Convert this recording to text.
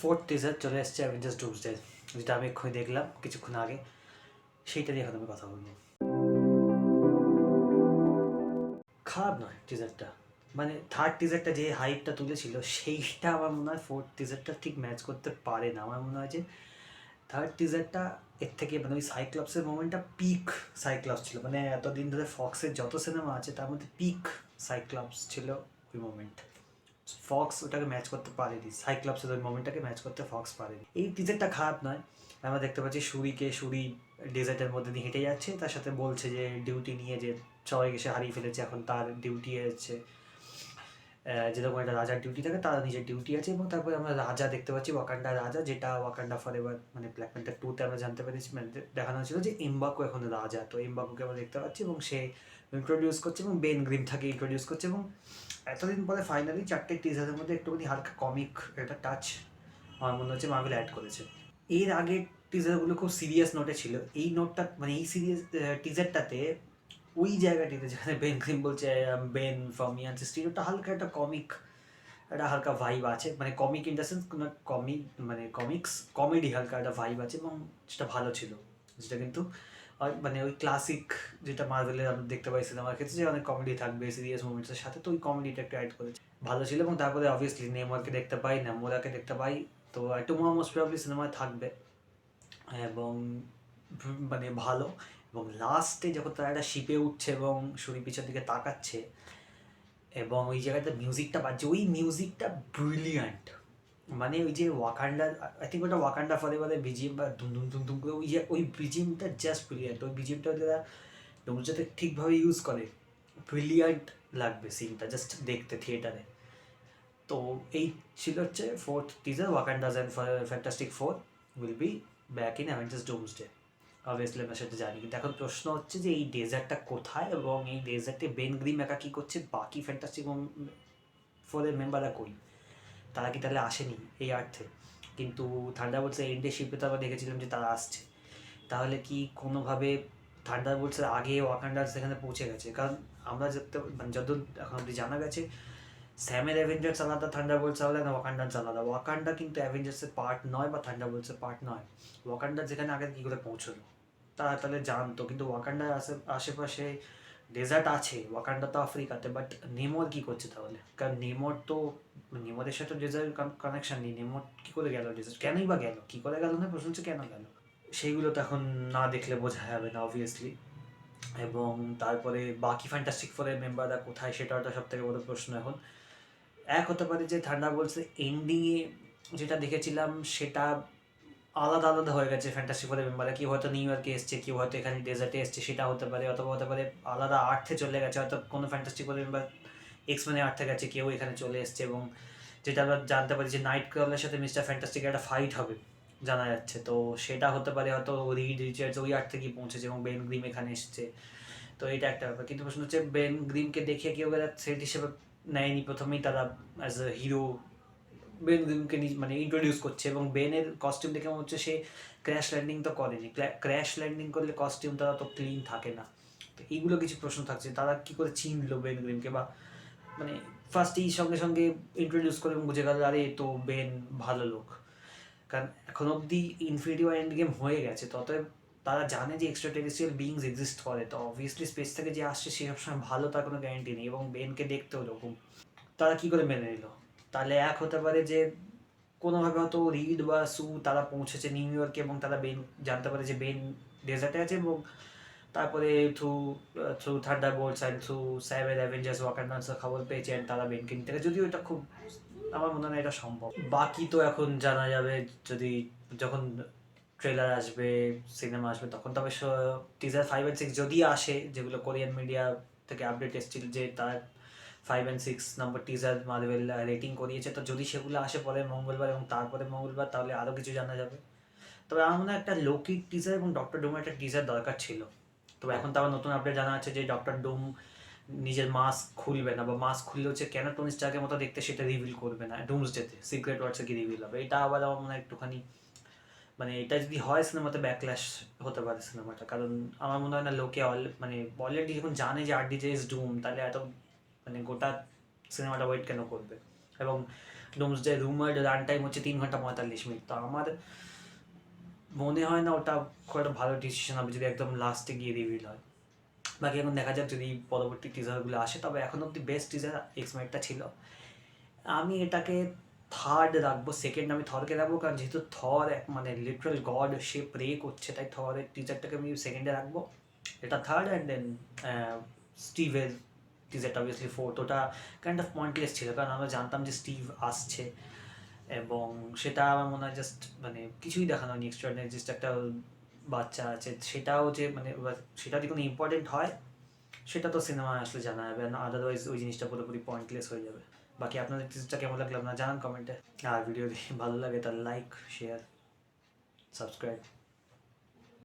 Fourth teaser চলে এসছে Avengers Doomsday, যেটা আমি এক্ষুনি দেখলাম কিছুক্ষণ আগে। সেইটা নিয়ে এখন আমি কথা বলবো। খারাপ নয় টিজারটা, মানে থার্ড টিজারটা যে হাইপটা তুলেছিল সেইটা আমার মনে হয় ফোর্থ টিজারটা ঠিক ম্যাচ করতে পারে না। আমার মনে হয় যে থার্ড টিজারটা এর থেকে মানে ওই সাইক্লপসের মোমেন্টটা পিক সাইক্লপস ছিল, মানে এতদিন ধরে ফক্সের যত সিনেমা আছে তার মধ্যে পিক সাইক্লপস ছিল ওই মোমেন্ট। ফক্স ওটাকে ম্যাচ করতে পারেনি, সাইক্লপসের ওই মোমেন্টটাকে ম্যাচ করতে ফক্স পারেনি। এই টিজারটা খারাপ নয়। আমরা দেখতে পাচ্ছি সুরি ডেজার্টের মধ্যে দিয়ে হেঁটে যাচ্ছে, তার সাথে বলছে যে ডিউটি নিয়ে, যে সবাইকে সে হারিয়ে ফেলেছে, এখন তার ডিউটি আছে। যেরকম একটা রাজার ডিউটি থাকে, তার নিজের ডিউটি আছে। এবং তারপরে আমরা রাজা দেখতে পাচ্ছি, ওয়াকান্ডা রাজা, যেটা ওয়াকান্ডা ফর এভার মানে ব্ল্যাক প্যান্থার 2-তে আমরা জানতে পেরেছি, মানে দেখানো হয়েছিল যে এমবাকো এখন রাজা। তো এমবাকোকে আমরা দেখতে পাচ্ছি এবং সে ইন্ট্রোডিউস করছে এবং বেন গ্রিম থাকে ইন্ট্রোডিউস করছে। এবং এতদিন পরে ফাইনালি চারটে টিজারের মধ্যে একটুখানি হালকা কমিক একটা টাচ আমার মনে হচ্ছে মার্ভেল অ্যাড করেছে। এর আগের টিজারগুলো খুব সিরিয়াস নোটে ছিল। এই নোটটা মানে এই সিরিয়াস টিজারটাতে ওই জায়গাটিতে যেখানে বেন গ্রিম বলছে বেন ফ্রম ইয়ান সিস্টির, ওটা হালকা একটা কমিক, একটা হালকা ভাইব আছে, মানে কমিক ইন দ্য সেন্স কোনো কমিক মানে কমিক্স কমেডি হালকা একটা ভাইব আছে এবং সেটা ভালো ছিল। যেটা কিন্তু মানে ওই ক্লাসিক যেটা মার্ভেলের আমরা দেখতে পাই সিনেমার ক্ষেত্রে, যে অনেক কমেডি থাকবে সিরিয়াস মুভমেন্টসের সাথে, তো ওই কমেডিটা একটু অ্যাড করেছে, ভালো ছিল। এবং তারপরে অবভিয়াসলি নেইমারকে দেখতে পাই, নামোরাকে দেখতে পাই, তো একটু মোস্ট প্রবলি সিনেমায় থাকবে এবং মানে ভালো। এবং লাস্টে যখন তারা একটা শিপে উঠছে এবং সুরি পিছন দিকে তাকাচ্ছে এবং ওই জায়গাতে মিউজিকটা বাজছে, ওই মিউজিকটা ব্রিলিয়ান্ট। মানে ওই যে ওয়াকান্ডা, আই থিঙ্ক ওটা ওয়াকান্ডা ফর এভারের বিজিএম বা ধুম ধুম ধুম ধুম করে ওই যে ওই বিজিএমটা জাস্ট ব্রিলিয়ান্ট। ওই বিজিএমটা যারা ডোমসডেতে ঠিকভাবে ইউজ করে ব্রিলিয়ান্ট লাগবে সিনটা জাস্ট দেখতে থিয়েটারে। তো এই ছিল হচ্ছে fourth teaser, Wakanda's and Fantastic Four will be back in Avengers Doomsday. Obviously আমরা সেটা জানি, কিন্তু এখন প্রশ্ন হচ্ছে যে এই ডেজার্টটা কোথায় এবং এই ডেজার্টে বেন গ্রিম একা কী করছে, বাকি ফ্যান্টাস্টিক ফোরের মেম্বাররা কই, তারা কি তাহলে আসেনি এই আর্থে? কিন্তু থান্ডারবোল্টসের এন্ডে শিপে তো আমরা দেখেছিলাম যে তারা আসছে। তাহলে কি কোনোভাবে থান্ডারবোল্টসের আগে ওয়াকান্ডার সেখানে পৌঁছে গেছে? কারণ আমরা যেতে মানে যত এখন অব্দি জানা গেছে, স্যামের অ্যাভেঞ্জার্স আলাদা, থান্ডারবোল্টস আলাদা, ওয়াকান্ডার্স আলাদা। ওয়াকান্ডা কিন্তু অ্যাভেঞ্জার্সের পার্ট নয় বা থান্ডারবোল্টসের পার্ট নয়। ওয়াকান্ডার যেখানে আগে কী করে পৌঁছলো তারা তাহলে জানতো, কিন্তু ওয়াকান্ডার আশেপাশে ডেজার্ট আছে, ওয়াকান্ডা তো আফ্রিকাতে, বাট নেমোর কী করছে তাহলে? কারণ নেমোর তো নেমোরের সাথে ডেজার্টের কানেকশন নেই। নেমোর কী করে গেল ডেজার্ট? কেনই বা গেল? কী করে গেল না, প্রশ্ন হচ্ছে কেন গেল? সেইগুলো তো এখন না দেখলে বোঝা যাবে না অবভিয়াসলি। এবং তারপরে বাকি ফ্যান্টাস্টিক ফোরের মেম্বাররা কোথায়, সেটা একটা সব থেকে বড় প্রশ্ন এখন। এক হতে পারে যে থান্ডারবোল্টসের এন্ডিংয়ে যেটা দেখেছিলাম সেটা আলাদা আলাদা হয়ে গেছে ফ্যান্টাসি ফোরের মেম্বাররা, কেউ হয়তো নিউ ইয়র্কে এসছে, কেউ হয়তো এখানে ডেজার্টে এসছে, সেটা হতে পারে। অথবা হতে পারে আলাদা আর্থে চলে গেছে, হয়তো কোনো ফ্যান্টাস্টিক ফোরের মেম্বার এক্সম্যানের আর্থে গেছে, কেউ এখানে চলে এসছে। এবং যেটা আমরা জানতে পারি যে নাইট ক্রাউলের সাথে মিস্টার ফ্যান্টাস্টিকের একটা ফাইট হবে জানা যাচ্ছে, তো সেটা হতে পারে হয়তো রিড রিচার্ডস ওই আর্থে গিয়ে পৌঁছেছে এবং বেন গ্রিম এখানে এসছে। তো এটা একটা ব্যাপার, কিন্তু প্রশ্ন হচ্ছে বেন গ্রিমকে দেখে কেউ সেট হিসেবে নেয়নি প্রথমেই, তারা অ্যাজ এ হিরো বেন গ্রিমকে মানে ইন্ট্রোডিউস করছে। এবং বেনের কস্টিউম দেখে মনে হচ্ছে সে ক্র্যাশ ল্যান্ডিং তো করেনি। ক্র্যাশ ল্যান্ডিং করলে কস্টিউম তারা তো ক্লিন থাকে না। তো এইগুলো কিছু প্রশ্ন থাকছে, তারা কী করে চিনলো বেন গ্রিমকে, বা মানে ফার্স্টেই সঙ্গে সঙ্গে ইন্ট্রোডিউস করে এবং বুঝে গেল আরে তো বেন ভালো লোক। কারণ এখন অবধি ইনফিনিটি ওয়ার এন্ড গেম হয়ে গেছে, ততএব তারা জানে যে এক্সট্রা টেরিস্ট্রিয়াল বিংস এক্সিস্ট করে, তো অবভিয়াসলি স্পেস থেকে যে আসছে সে সবসময় ভালো, তার কোনো গ্যারেন্টি নেই। এবং বেনকে দেখতেও এরকম, তারা কী করে মেনে নিল? তাহলে এক হতে পারে যে কোনোভাবে হয়তো রিড বা সু তারা পৌঁছেছে নিউ ইয়র্কে এবং তারা বেন জানতে পারে যে বেন ডেজার্টে আছে, এবং তারপরে through through Thunderbolts and through স্যামের অ্যাভেঞ্জার্স ওয়াকান্ডান্সের খবর পেয়েছে অ্যান্ড তারা বেনকে নিতে গেছে, যদিও এটা খুব আমার মনে হয় এটা সম্ভব। বাকি তো এখন জানা যাবে যদি যখন ট্রেলার আসবে, সিনেমা আসবে, তখন তবে টিজার 5 and 6 যদি আসে, যেগুলো কোরিয়ান মিডিয়া থেকে আপডেট এসেছিল যে তার 5 and 6 number teaser Marvel rating করিয়েছে, তো যদি সেগুলো আসে পরে মঙ্গলবার এবং তারপরে মঙ্গলবার, তাহলে আরও কিছু জানা যাবে। তবে আমার মনে হয় একটা লোকি টিজার এবং ডক্টর ডুমের একটা টিজার দরকার ছিল। তবে এখন তো আবার নতুন আপডেট জানা আছে যে ডক্টর ডুম নিজের মাস্ক খুলবে না, বা মাস্ক খুললে হচ্ছে কেন টনি স্টার্কের মতো দেখতে সেটা রিভিল করবে না ডুমসডেতে, সিক্রেট ওয়ার্ডসে কি রিভিল হবে। এটা আবার আমার মনে হয় একটুখানি মানে এটা যদি হয় সিনেমাতে ব্যাকল্যাশ হতে পারে সিনেমাটা। কারণ আমার মনে হয় না লোকে মানে অলরেডি যখন জানে যে RDJ ইজ ডুম, তাহলে এত মানে গোটা সিনেমাটা ওয়েট কেন করবে? এবং ডোমসডে রুমার রান টাইম হচ্ছে 3 ঘন্টা 45 মিনিট। তো আমার মনে হয় না ওটা খুব একটা ভালো ডিসিশন হবে যদি একদম লাস্টে গিয়ে রিভিল হয়। বাকি এখন দেখা যাক যদি পরবর্তী টিজারগুলো আসে, তবে এখন অব্দি বেস্ট টিজার এক্সমেটটা ছিল। আমি এটাকে থার্ড রাখবো, সেকেন্ড আমি থরকে রাখবো, কারণ যেহেতু থর এক মানে লিটারাল গড, সে প্রে করছে, তাই থরের টিজারটাকে আমি সেকেন্ডে রাখবো, এটা থার্ড। অ্যান্ড দেন স্টিভের টিজারটা অবভিয়াসলি ফোর্থ। ওটা কাইন্ড অফ পয়েন্টলেস ছিল, কারণ আমরা জানতাম যে স্টিভ আসছে, এবং সেটা আমার মনে হয় জাস্ট মানে কিছুই দেখানো হয়নি এক্সট্রাঅর্ডিনারি। জাস্ট একটা বাচ্চা আছে, সেটাও যে মানে সেটা যদি কোনো ইম্পর্টেন্ট হয় সেটা তো সিনেমায় আসলে জানা যাবে না, আদারওয়াইজ ওই জিনিসটা পুরোপুরি পয়েন্টলেস হয়ে যাবে। বাকি আপনাদের টিজটা কেমন লাগলো আপনারা জানান কমেন্টে, আর ভিডিও যদি ভালো লাগে তাহলে লাইক, শেয়ার, সাবস্ক্রাইব।